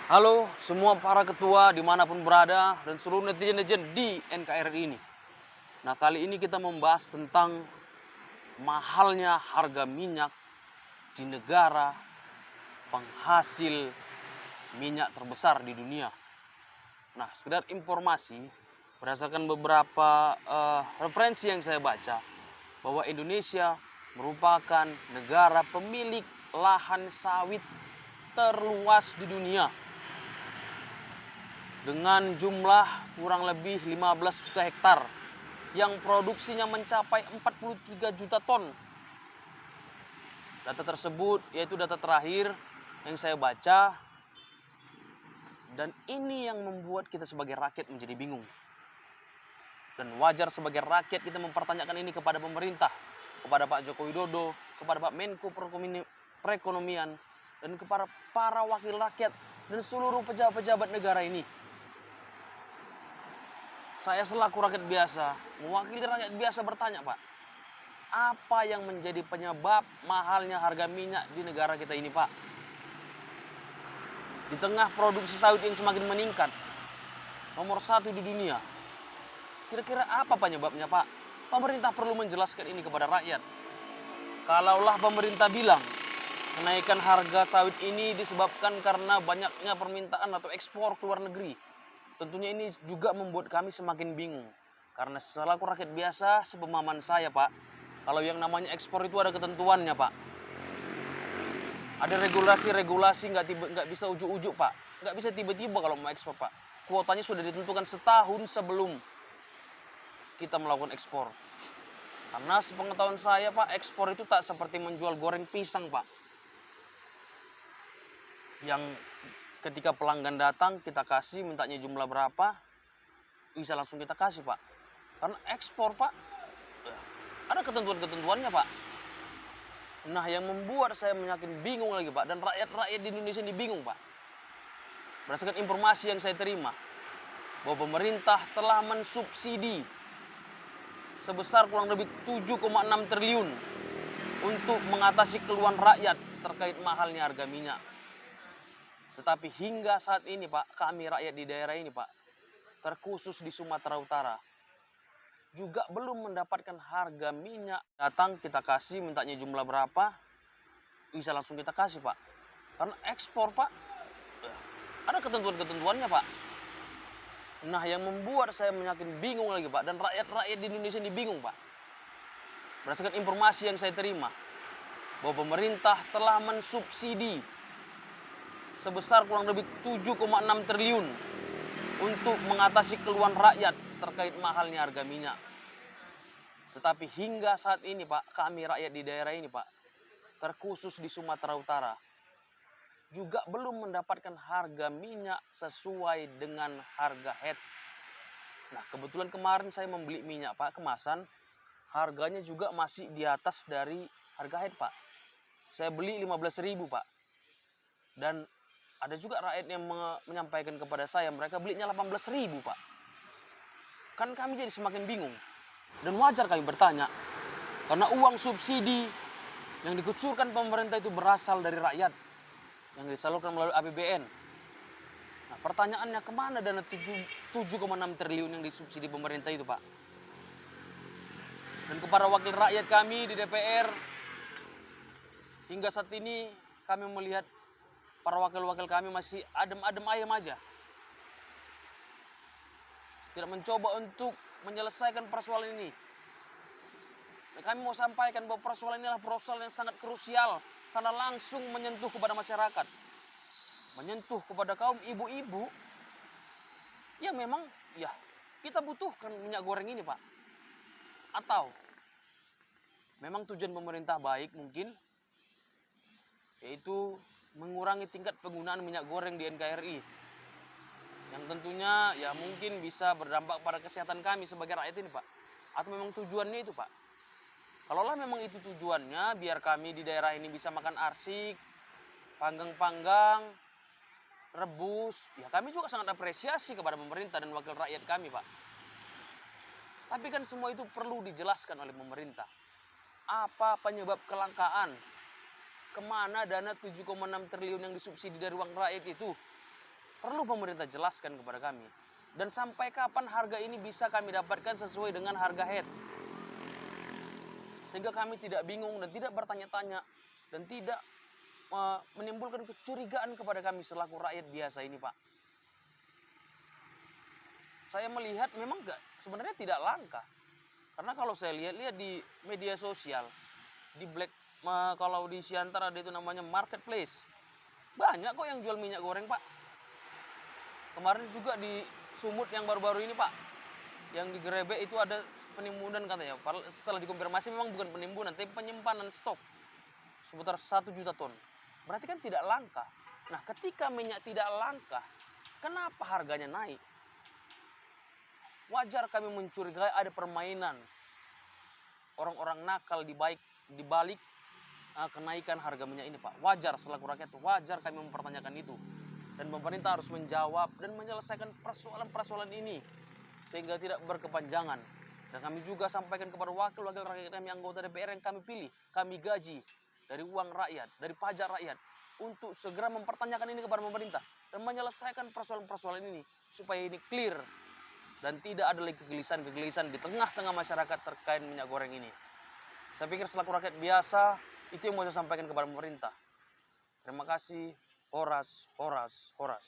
Halo semua para ketua dimanapun berada dan seluruh netizen-netizen di NKRI ini. Nah, kali ini kita membahas tentang mahalnya harga minyak di negara penghasil minyak terbesar di dunia. Nah, sekedar informasi berdasarkan beberapa referensi yang saya baca bahwa Indonesia merupakan negara pemilik lahan sawit terluas di dunia dengan jumlah kurang lebih 15 juta hektar yang produksinya mencapai 43 juta ton. Data tersebut yaitu data terakhir yang saya baca, dan ini yang membuat kita sebagai rakyat menjadi bingung. Dan wajar sebagai rakyat kita mempertanyakan ini kepada pemerintah, kepada Pak Joko Widodo, kepada Pak Menko Perekonomian, dan kepada para wakil rakyat dan seluruh pejabat-pejabat negara ini. Saya selaku rakyat biasa, mewakili rakyat biasa bertanya, Pak, apa yang menjadi penyebab mahalnya harga minyak di negara kita ini, Pak? Di tengah produksi sawit yang semakin meningkat, nomor 1 di dunia. Kira-kira apa penyebabnya, Pak? Pemerintah perlu menjelaskan ini kepada rakyat. Kalaulah pemerintah bilang kenaikan harga sawit ini disebabkan karena banyaknya permintaan atau ekspor ke luar negeri, tentunya ini juga membuat kami semakin bingung. Karena selaku rakyat biasa, sepemahaman saya, Pak, kalau yang namanya ekspor itu ada ketentuannya, Pak. Ada regulasi-regulasi, nggak bisa ujuk-ujuk, Pak. Nggak bisa tiba-tiba kalau mau ekspor, Pak. Kuotanya sudah ditentukan setahun sebelum kita melakukan ekspor. Karena sepengetahuan saya, Pak, ekspor itu tak seperti menjual goreng pisang, Pak. Yang ketika pelanggan datang, kita kasih, mintanya jumlah berapa, bisa langsung kita kasih, Pak. Karena ekspor, Pak, ada ketentuan-ketentuannya, Pak. Nah, yang membuat saya makin bingung lagi, Pak, dan rakyat-rakyat di Indonesia ini bingung, Pak. Berdasarkan informasi yang saya terima, bahwa pemerintah telah mensubsidi sebesar kurang lebih 7,6 triliun untuk mengatasi keluhan rakyat terkait mahalnya harga minyak. Tetapi hingga saat ini, Pak, kami rakyat di daerah ini, Pak, terkhusus di Sumatera Utara, juga belum mendapatkan harga minyak. Datang, kita kasih, mintanya jumlah berapa, bisa langsung kita kasih, Pak. Karena ekspor, Pak, ada ketentuan-ketentuannya, Pak. Nah, yang membuat saya makin bingung lagi, Pak, dan rakyat-rakyat di Indonesia ini bingung, Pak. Berdasarkan informasi yang saya terima, bahwa pemerintah telah mensubsidi sebesar kurang lebih 7,6 triliun untuk mengatasi keluhan rakyat terkait mahalnya harga minyak. Tetapi hingga saat ini, Pak, kami rakyat di daerah ini, Pak, terkhusus di Sumatera Utara, juga belum mendapatkan harga minyak sesuai dengan harga head. Nah, kebetulan kemarin saya membeli minyak, Pak, kemasan, harganya juga masih di atas dari harga head, Pak. Saya beli 15.000, Pak. Dan ada juga rakyat yang menyampaikan kepada saya, mereka belinya 18.000, Pak. Kan kami jadi semakin bingung. Dan wajar kami bertanya, karena uang subsidi yang dikucurkan pemerintah itu berasal dari rakyat, yang disalurkan melalui APBN. Nah, pertanyaannya, kemana dana 7,6 triliun yang disubsidi pemerintah itu, Pak? Dan kepada wakil rakyat kami di DPR, hingga saat ini kami melihat para wakil-wakil kami masih adem-adem ayam aja. Tidak mencoba untuk menyelesaikan persoalan ini. Nah, kami mau sampaikan bahwa persoalan ini adalah persoalan yang sangat krusial karena langsung menyentuh kepada masyarakat. Menyentuh kepada kaum ibu-ibu yang memang ya kita butuhkan minyak goreng ini, Pak. Atau memang tujuan pemerintah baik mungkin, yaitu mengurangi tingkat penggunaan minyak goreng di NKRI, yang tentunya ya mungkin bisa berdampak pada kesehatan kami sebagai rakyat ini, Pak. Atau memang tujuannya itu, Pak? Kalaulah memang itu tujuannya, biar kami di daerah ini bisa makan arsik, panggang-panggang, rebus, ya kami juga sangat apresiasi kepada pemerintah dan wakil rakyat kami, Pak. Tapi kan semua itu perlu dijelaskan oleh pemerintah. Apa penyebab kelangkaan? Kemana dana 7,6 triliun yang disubsidi dari uang rakyat itu? Perlu pemerintah jelaskan kepada kami. Dan sampai kapan harga ini bisa kami dapatkan sesuai dengan harga head. Sehingga kami tidak bingung dan tidak bertanya-tanya. Dan tidak menimbulkan kecurigaan kepada kami selaku rakyat biasa ini, Pak. Saya melihat memang sebenarnya tidak langka. Karena kalau saya lihat di media sosial, di kalau di Siantar ada itu namanya marketplace. Banyak kok yang jual minyak goreng, Pak. Kemarin juga di Sumut yang baru-baru ini, Pak, yang digerebek itu ada penimbunan katanya. Setelah dikonfirmasi memang bukan penimbunan, tapi penyimpanan stok sekitar 1 juta ton. Berarti kan tidak langka. Nah, ketika minyak tidak langka, kenapa harganya naik? Wajar kami mencurigai ada permainan orang-orang nakal di balik kenaikan harga minyak ini, Pak. Wajar selaku rakyat, wajar kami mempertanyakan itu. Dan pemerintah harus menjawab dan menyelesaikan persoalan-persoalan ini sehingga tidak berkepanjangan. Dan kami juga sampaikan kepada wakil-wakil rakyat kami, anggota DPR yang kami pilih, kami gaji dari uang rakyat, dari pajak rakyat, untuk segera mempertanyakan ini kepada pemerintah dan menyelesaikan persoalan-persoalan ini supaya ini clear dan tidak ada lagi kegelisahan-kegelisahan di tengah-tengah masyarakat terkait minyak goreng ini. Saya pikir selaku rakyat biasa, itu yang mau saya sampaikan kepada pemerintah. Terima kasih. Horas, horas, horas.